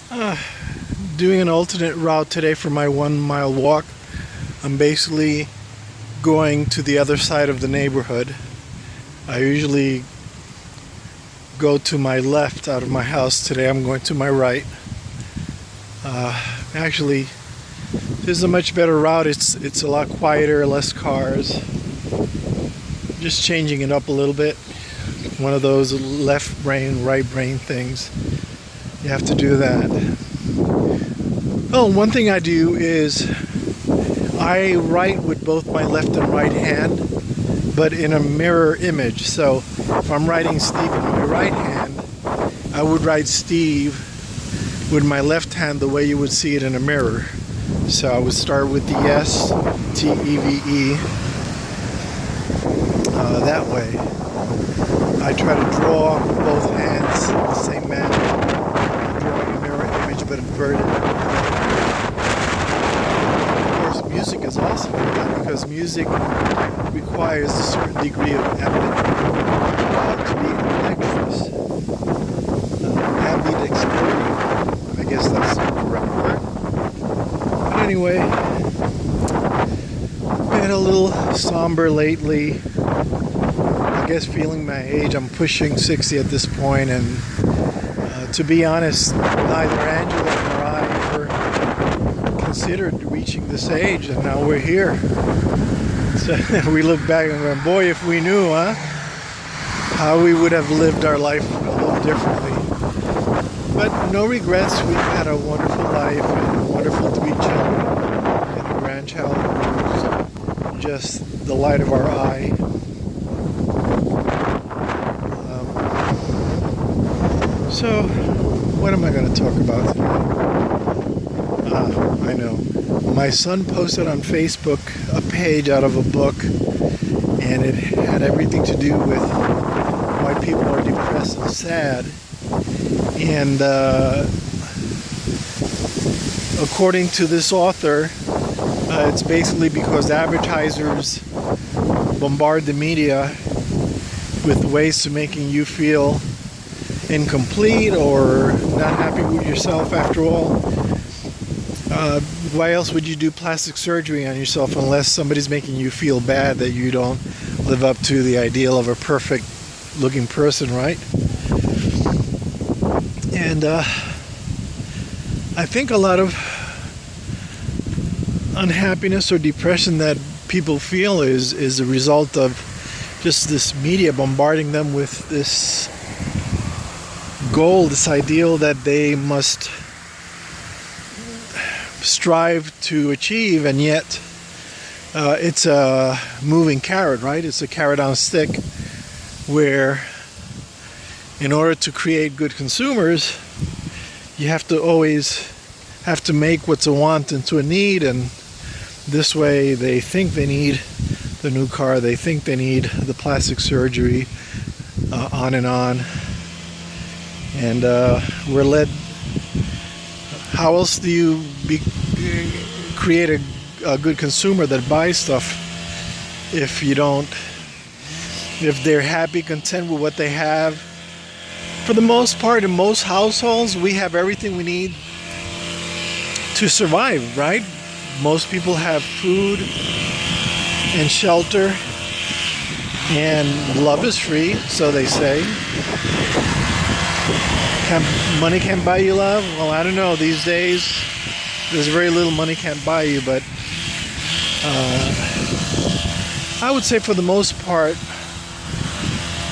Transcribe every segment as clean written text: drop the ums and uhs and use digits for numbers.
Uh, Doing an alternate route today for my 1 mile walk. I'm basically going to the other side of the neighborhood. I usually go to my left out of my house. Today I'm going to my right. Actually, this is a much better route. It's a lot quieter, less cars. Just changing it up a little bit. One of those left brain, right brain things. You have to do that. Oh, one thing I do is I write with both my left and right hand, but in a mirror image. So if I'm writing Steve in my right hand, I would write Steve with my left hand the way you would see it in a mirror. So I would start with the S, T-E-V-E, that way. I try to draw both hands the same manner. I'm drawing a mirror image but inverted. Of course, music is awesome for that because music requires a certain degree of empathy to be ambidextrous. Ambidexterity, I guess that's the correct word. But anyway, been a little somber lately. I guess feeling my age. I'm pushing 60 at this point, and to be honest, neither Angela nor I ever considered reaching this age, and now we're here. So we look back and go, boy, if we knew, how we would have lived our life a little differently. But no regrets. We've had a wonderful life, and wonderful to be children, and a grandchild who's just the light of our eye. So, what am I going to talk about today? I know. My son posted on Facebook a page out of a book, and it had everything to do with why people are depressed and sad. And according to this author, it's basically because advertisers bombard the media with ways to making you feel incomplete or not happy with yourself after all. Why else would you do plastic surgery on yourself unless somebody's making you feel bad that you don't live up to the ideal of a perfect looking person, right? And I think a lot of unhappiness or depression that people feel is a result of just this media bombarding them with this goal, this ideal that they must strive to achieve, and yet it's a moving carrot, right? It's a carrot on a stick where in order to create good consumers, you have to always have to make what's a want into a need, and this way they think they need the new car, they think they need the plastic surgery, on and on. And we're led. How else do you create a good consumer that buys stuff if you don't? If they're happy, content with what they have. For the most part, in most households, we have everything we need to survive, right? Most people have food and shelter, and love is free, so they say. Money can't buy you love? Well, I don't know. These days, there's very little money can't buy you, but I would say for the most part,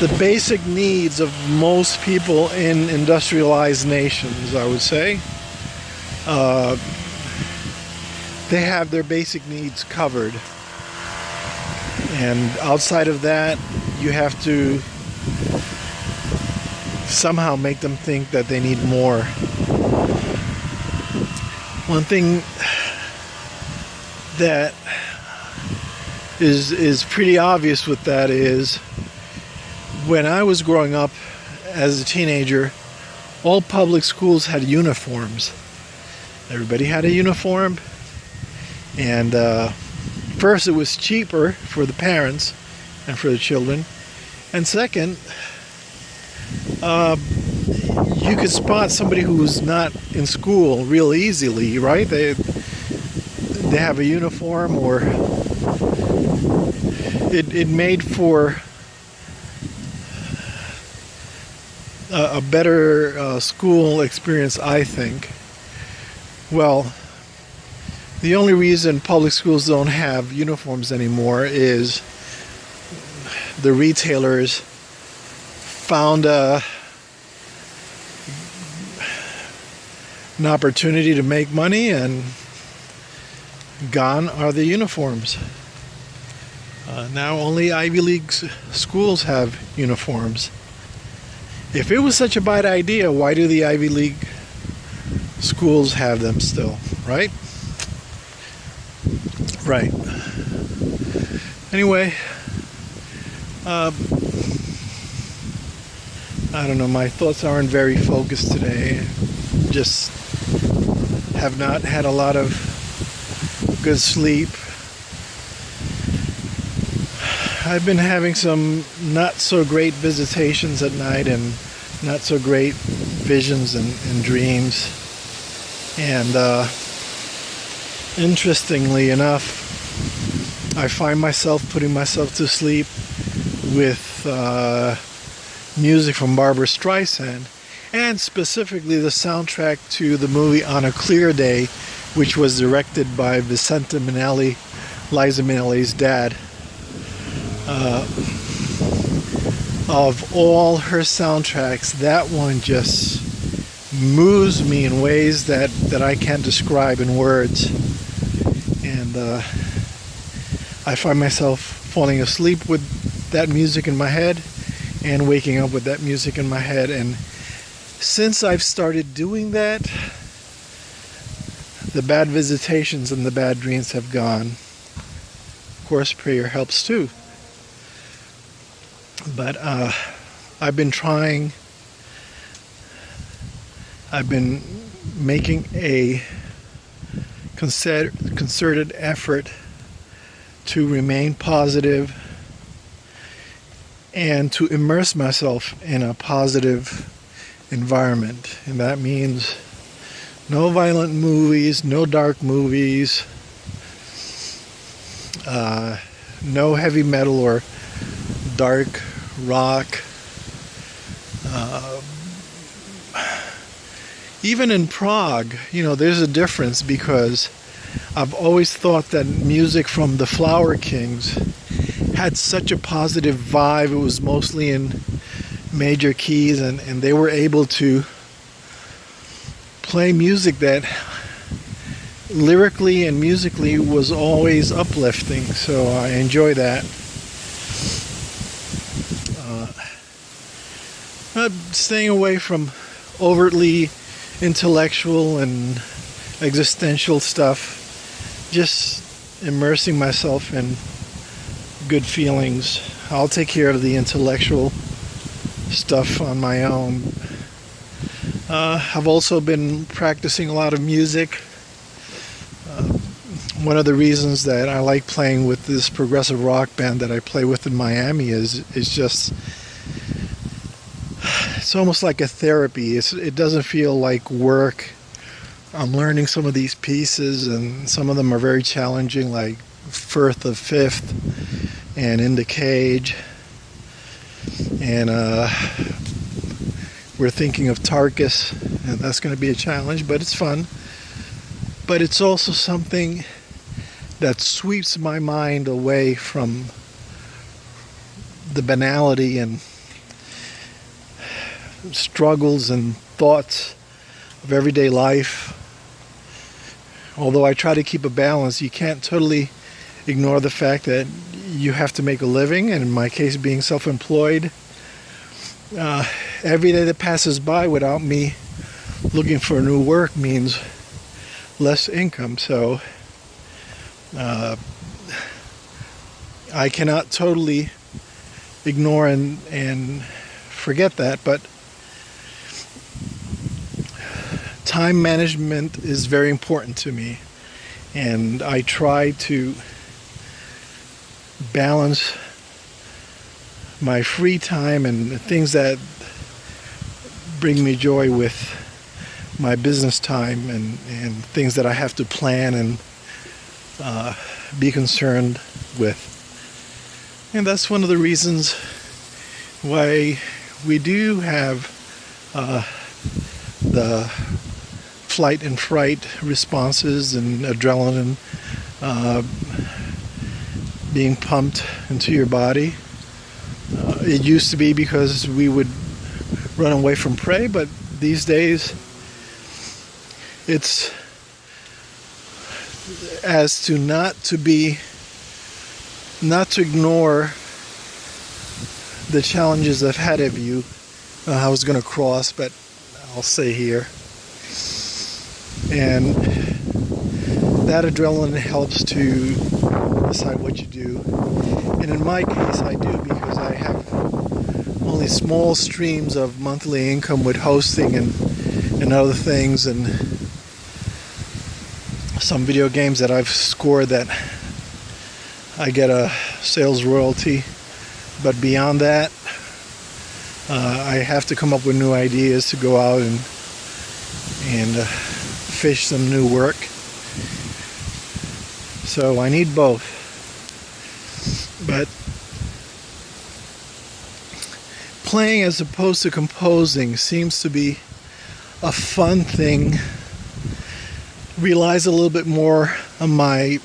the basic needs of most people in industrialized nations, I would say, they have their basic needs covered. And outside of that, you have to somehow make them think that they need more. One thing that is pretty obvious with that is when I was growing up as a teenager, all public schools had uniforms. Everybody had a uniform, and first it was cheaper for the parents and for the children, and second, you could spot somebody who's not in school real easily, right? They have a uniform, or it made for a better school experience, I think. Well, the only reason public schools don't have uniforms anymore is the retailers found an opportunity to make money, and gone are the uniforms. Now only Ivy League schools have uniforms. If it was such a bad idea, why do the Ivy League schools have them still, right? Right. Anyway, I don't know, my thoughts aren't very focused today. Just have not had a lot of good sleep. I've been having some not so great visitations at night, and not so great visions and dreams. And interestingly enough, I find myself putting myself to sleep with music from Barbra Streisand, and specifically the soundtrack to the movie On a Clear Day, which was directed by Vincente Minnelli, Liza Minnelli's dad. Of all her soundtracks, that one just moves me in ways that I can't describe in words. And I find myself falling asleep with that music in my head and waking up with that music in my head. And since I've started doing that, the bad visitations and the bad dreams have gone. Of course, prayer helps too. But I've been making a concerted effort to remain positive and to immerse myself in a positive environment. And that means no violent movies, no dark movies, no heavy metal or dark rock. Even in Prague, there's a difference, because I've always thought that music from the Flower Kings had such a positive vibe. It was mostly in major keys, and they were able to play music that lyrically and musically was always uplifting. So I enjoy that. Staying away from overtly intellectual and existential stuff, just immersing myself in good feelings. I'll take care of the intellectual stuff on my own. I've also been practicing a lot of music. One of the reasons that I like playing with this progressive rock band that I play with in Miami is just, it's almost like a therapy. It doesn't feel like work. I'm learning some of these pieces, and some of them are very challenging, like Firth of Fifth and In the Cage. And we're thinking of Tarkus, and that's going to be a challenge, but it's fun. But it's also something that sweeps my mind away from the banality and struggles and thoughts of everyday life. Although I try to keep a balance, you can't totally ignore the fact that you have to make a living, and in my case being self-employed, every day that passes by without me looking for new work means less income. So I cannot totally ignore and forget that, but time management is very important to me, and I try to balance my free time and things that bring me joy with my business time and things that I have to plan and be concerned with. And that's one of the reasons why we do have the flight and fright responses and adrenaline being pumped into your body. It used to be because we would run away from prey, but these days it's as to not to ignore the challenges ahead of you. I was going to cross, but I'll stay here. And that adrenaline helps to decide what you do. And in my case, I do, because I have only small streams of monthly income with hosting and other things, and some video games that I've scored that I get a sales royalty. But beyond that, I have to come up with new ideas to go out and fish some new work. So I need both. But playing as opposed to composing seems to be a fun thing. Relies a little bit more on my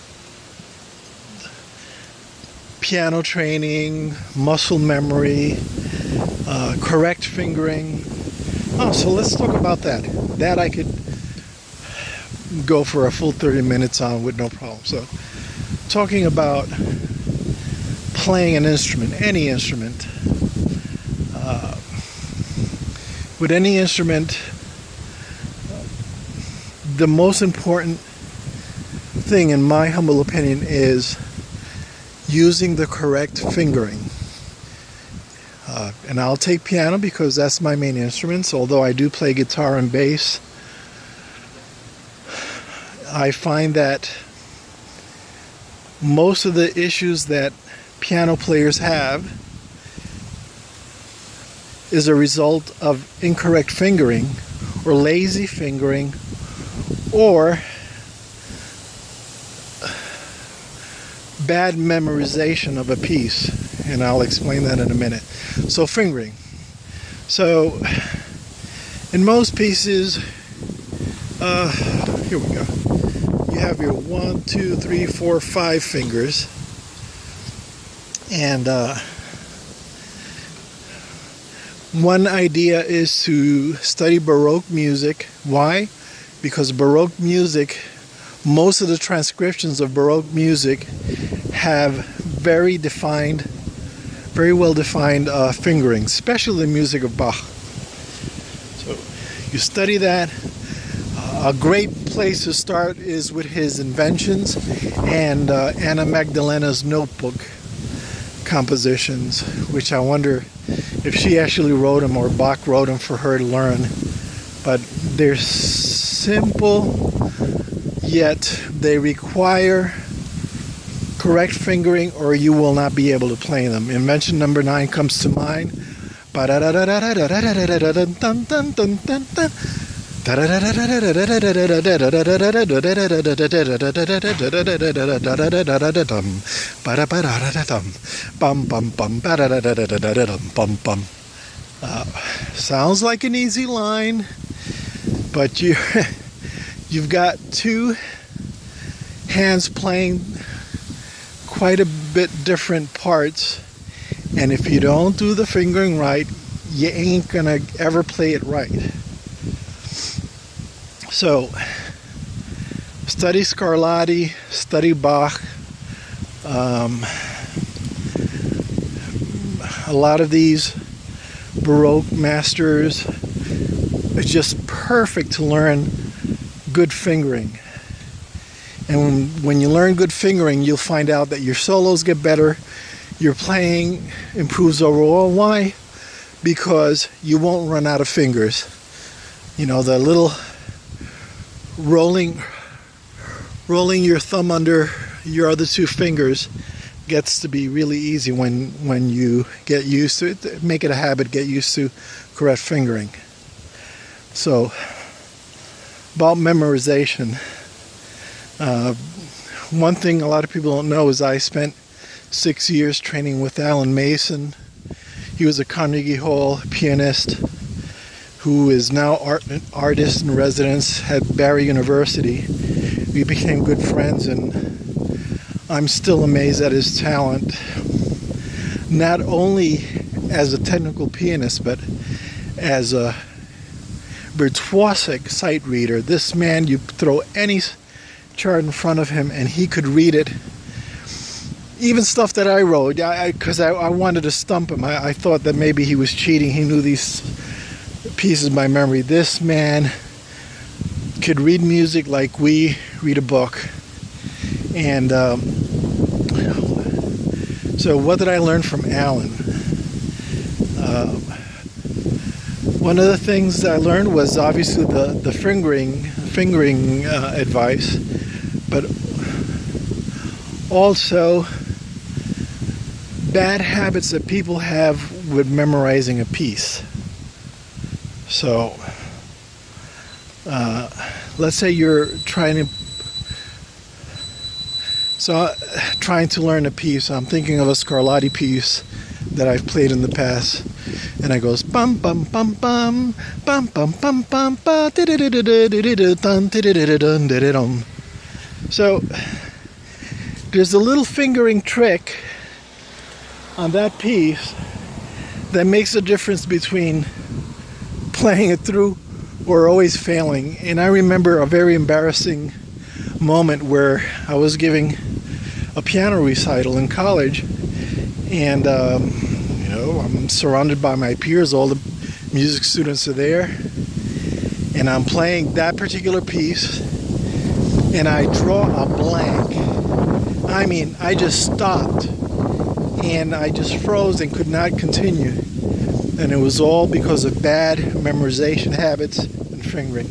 piano training, muscle memory, correct fingering. Oh, so let's talk about that. That I could go for a full 30 minutes on with no problem. So, talking about playing an instrument, any instrument. With any instrument, the most important thing, in my humble opinion, is using the correct fingering. And I'll take piano because that's my main instrument. Although I do play guitar and bass, I find that most of the issues that piano players have is a result of incorrect fingering or lazy fingering or bad memorization of a piece, and I'll explain that in a minute. So fingering. So in most pieces, here we go. You have your 1, 2, 3, 4, 5 fingers, and one idea is to study Baroque music. Why? Because Baroque music, most of the transcriptions of Baroque music have very well defined fingering, especially the music of Bach. So you study that. A great place to start is with his inventions and Anna Magdalena's notebook compositions, which I wonder if she actually wrote them or Bach wrote them for her to learn. But they're simple, yet they require correct fingering or you will not be able to play them. Invention number 9 comes to mind. Sounds like an easy line, but you've got two hands playing quite a bit different parts, and if you don't do the fingering right, you ain't gonna ever play it right. So study Scarlatti, study Bach. A lot of these Baroque masters, it's just perfect to learn good fingering. And when you learn good fingering, you'll find out that your solos get better, your playing improves overall. Why? Because you won't run out of fingers. You know, the little rolling your thumb under your other two fingers gets to be really easy when you get used to it. Make it a habit, get used to correct fingering. So, about memorization. One thing a lot of people don't know is I spent 6 years training with Alan Mason. He was a Carnegie Hall pianist who is now artist in residence at Barry University. We became good friends, and I'm still amazed at his talent, not only as a technical pianist, but as a virtuosic sight reader. This man, you throw any chart in front of him and he could read it. Even stuff that I wrote, because I wanted to stump him. I thought that maybe he was cheating. He knew these pieces by memory. This man could read music like we read a book. And so what did I learn from Alan? One of the things I learned was obviously the fingering advice, but also bad habits that people have with memorizing a piece. So let's say you're trying to learn a piece. I'm thinking of a Scarlatti piece that I've played in the past, and it goes bum bum bum bum bum bum bum bum ba dun dun. So there's a little fingering trick on that piece that makes a difference between playing it through or always failing. And I remember a very embarrassing moment where I was giving a piano recital in college, and I'm surrounded by my peers, all the music students are there, and I'm playing that particular piece, and I draw a blank. I mean, I just stopped, and I just froze and could not continue. And it was all because of bad memorization habits and fingering.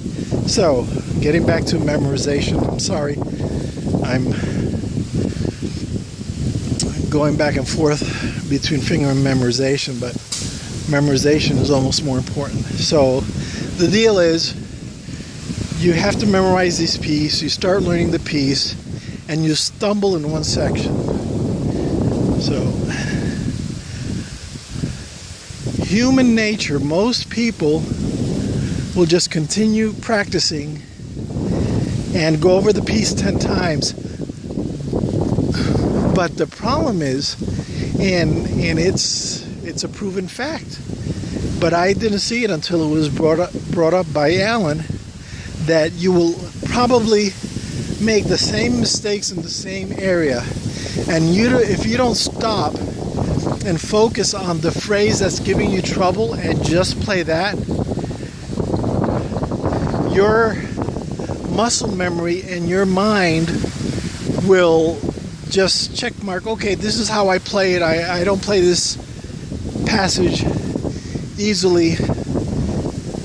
So, getting back to memorization, I'm sorry, I'm going back and forth between finger and memorization, but memorization is almost more important. So the deal is, you have to memorize this piece, you start learning the piece, and you stumble in one section. So human nature, most people will just continue practicing and go over the piece 10 times. But the problem is, and it's a proven fact, but I didn't see it until it was brought up by Alan, that you will probably make the same mistakes in the same area, and if you don't stop and focus on the phrase that's giving you trouble and just play that, your muscle memory and your mind will just check mark, okay, this is how I play it. I don't play this passage easily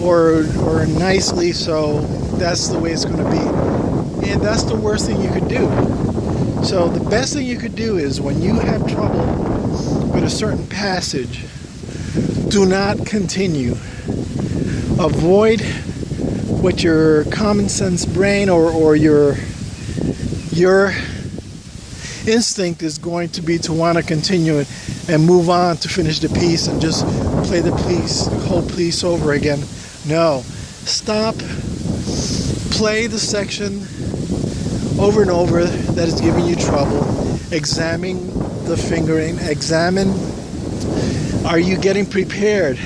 or nicely, so that's the way it's going to be. And that's the worst thing you could do. So the best thing you could do is, when you have trouble with a certain passage, do not continue. Avoid what your common sense brain or your instinct is going to be, to want to continue it and move on to finish the piece and just play the whole piece over again. No, stop, play the section over and over that is giving you trouble. Examine the fingering, examine, are you getting prepared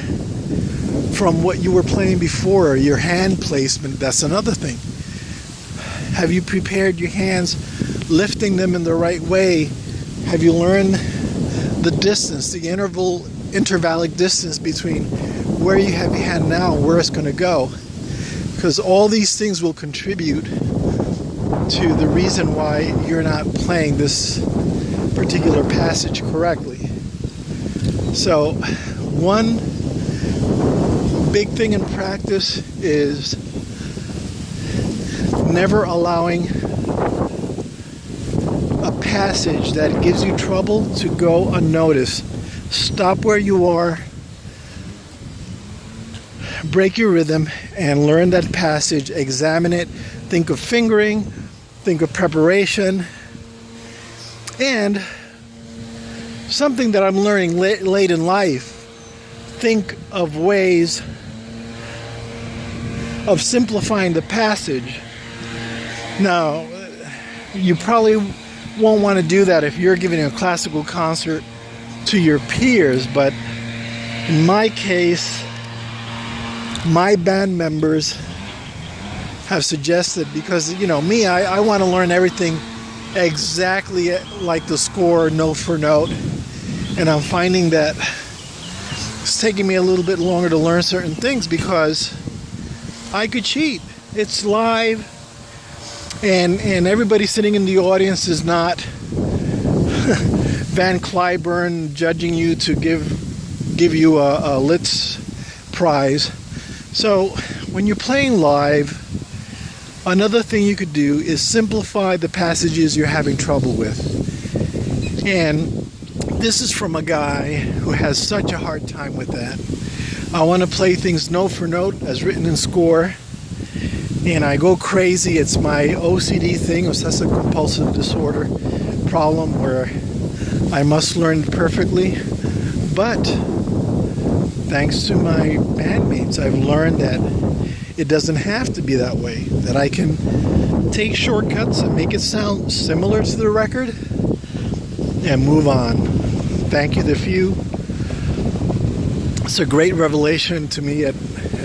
from what you were playing before? Your hand placement, that's another thing. Have you prepared your hands, lifting them in the right way? Have you learned the distance, the intervallic distance between where you have your hand now and where it's going to go? Because all these things will contribute to the reason why you're not playing this particular passage correctly. So one big thing in practice is never allowing a passage that gives you trouble to go unnoticed. Stop where you are, break your rhythm and learn that passage, examine it, think of fingering, think of preparation, and something that I'm learning late in life, think of ways of simplifying the passage. Now, you probably won't want to do that if you're giving a classical concert to your peers, but in my case, my band members have suggested, because me, I want to learn everything exactly like the score, note for note, and I'm finding that it's taking me a little bit longer to learn certain things because I could cheat. It's live, and everybody sitting in the audience is not Van Cliburn judging you to give you a Litz prize. So when you're playing live, another thing you could do is simplify the passages you're having trouble with. And this is from a guy who has such a hard time with that. I want to play things note for note as written in score, and I go crazy. It's my OCD thing, obsessive compulsive disorder problem, where I must learn perfectly. But thanks to my bandmates, I've learned that it doesn't have to be that way, that I can take shortcuts and make it sound similar to the record and move on. Thank you, The Few. It's a great revelation to me at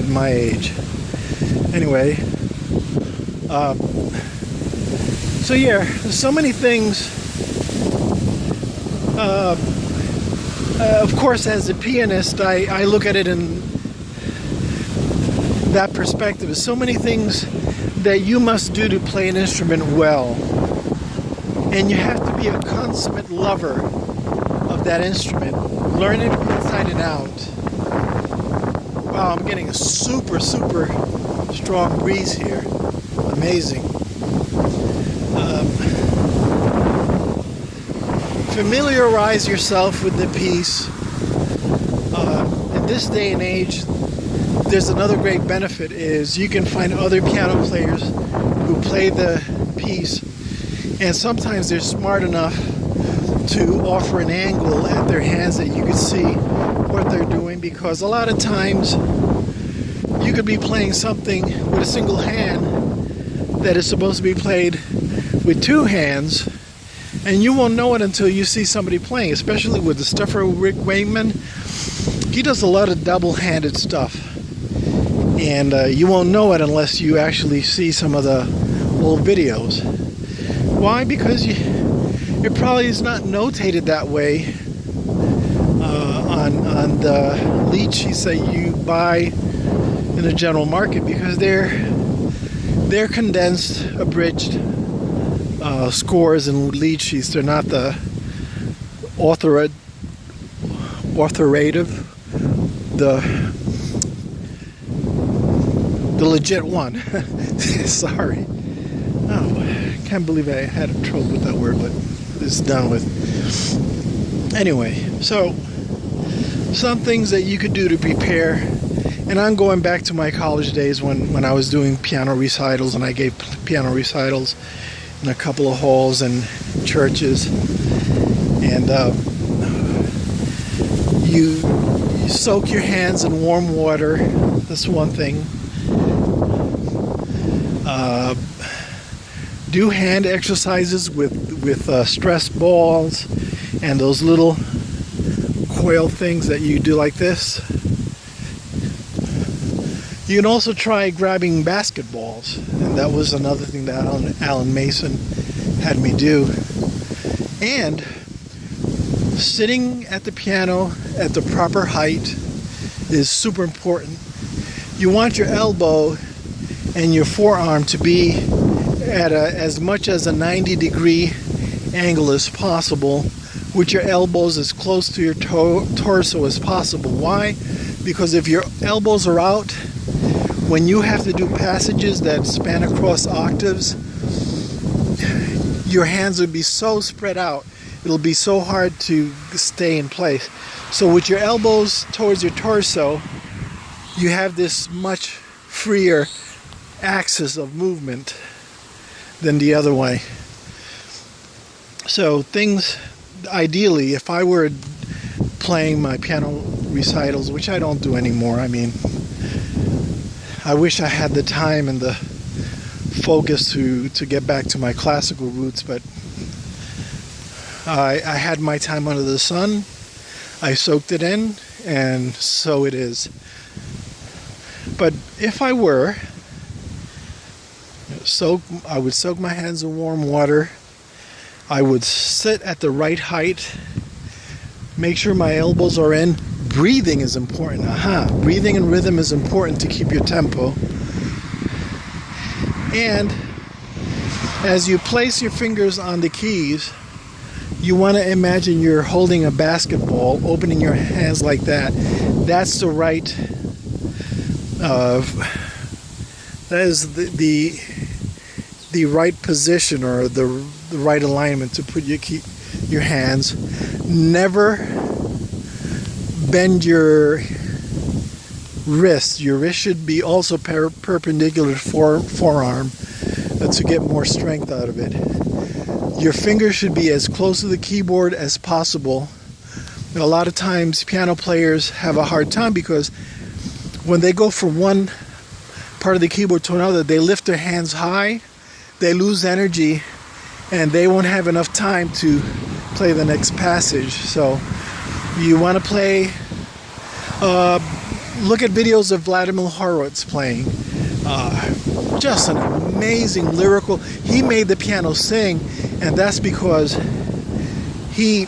my age. Anyway, so yeah, there's so many things. Of course, as a pianist, I look at it in that perspective. There's so many things that you must do to play an instrument well. And you have to be a consummate lover of that instrument. Learn it inside and out. Wow, I'm getting a super strong breeze here. Amazing. Familiarize yourself with the piece. In this day and age, there's another great benefit is you can find other piano players who play the piece, and sometimes they're smart enough to offer an angle at their hands that you can see what they're doing, because a lot of times you could be playing something with a single hand that is supposed to be played with two hands, and you won't know it until you see somebody playing, especially with the stuffer Rick Wakeman. He does a lot of double-handed stuff, and you won't know it unless you actually see some of the old videos. Why? Because it probably is not notated that way on the lead sheets that you buy in the general market, because they're condensed, abridged scores and lead sheets. They're not the authoritative, the legit one. Sorry. Oh, I can't believe I had trouble with that word, but it's done with. Anyway, so some things that you could do to prepare, and I'm going back to my college days when I was doing piano recitals, and I gave piano recitals in a couple of halls and churches, and you soak your hands in warm water. That's one thing. Do hand exercises with stress balls and those little coil things that you do like this. You can also try grabbing basketballs, and that was another thing that Alan Mason had me do. And sitting at the piano at the proper height is super important. You want your elbow and your forearm to be at as much as a 90-degree angle as possible, with your elbows as close to your torso as possible. Why? Because if your elbows are out, when you have to do passages that span across octaves, your hands would be so spread out, it'll be so hard to stay in place. So with your elbows towards your torso, you have this much freer axis of movement than the other way. So things, ideally, if I were playing my piano recitals, which I don't do anymore, I mean, I wish I had the time and the focus to get back to my classical roots, but I had my time under the sun. I soaked it in, and so it is. But if I were, I would soak my hands in warm water. I would sit at the right height. Make sure my elbows are in. Breathing is important. Breathing and rhythm is important to keep your tempo. And as you place your fingers on the keys, you want to imagine you're holding a basketball, opening your hands like that. That's the right. That is the right position, or the right alignment to put your hands. Never bend your wrist. Your wrist should be also perpendicular to forearm to get more strength out of it. Your fingers should be as close to the keyboard as possible. A lot of times piano players have a hard time because when they go from one part of the keyboard to another, they lift their hands high, they lose energy, and they won't have enough time to play the next passage. So you want to play, look at videos of Vladimir Horowitz playing. Just an amazing lyrical. He made the piano sing, and that's because he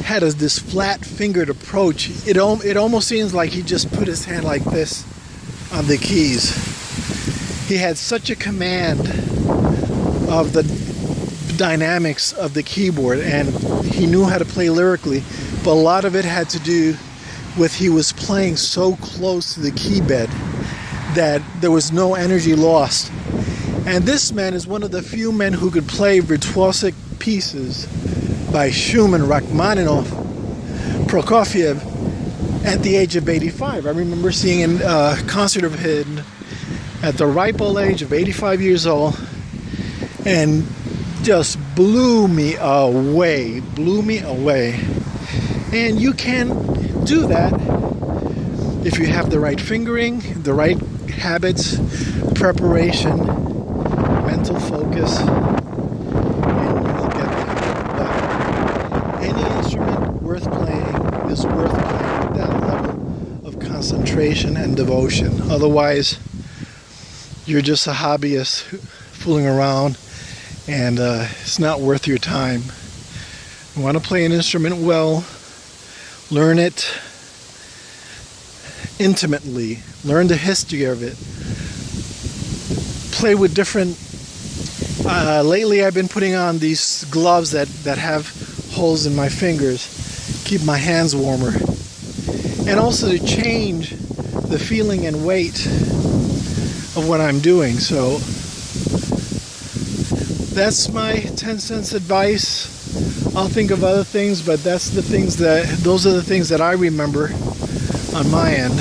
had this flat-fingered approach. It almost seems like he just put his hand like this on the keys. He had such a command of the dynamics of the keyboard, and he knew how to play lyrically, but a lot of it had to do with he was playing so close to the key bed that there was no energy lost. And this man is one of the few men who could play virtuosic pieces by Schumann, Rachmaninoff, Prokofiev at the age of 85. I remember seeing a concert of him at the ripe old age of 85 years old, and just blew me away. And you can do that if you have the right fingering, the right habits, preparation, mental focus, and you'll get there. But any instrument worth playing is worth playing with that level of concentration and devotion. Otherwise, you're just a hobbyist fooling around, and it's not worth your time. You want to play an instrument well, learn it intimately, learn the history of it, play with different, lately I've been putting on these gloves that have holes in my fingers, keep my hands warmer, and also to change the feeling and weight of what I'm doing. So that's my 10 cents advice. I'll think of other things, but those are the things that I remember on my end.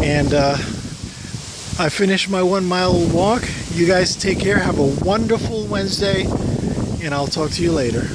And I finished my 1 mile walk. You guys take care. Have a wonderful Wednesday, and I'll talk to you later.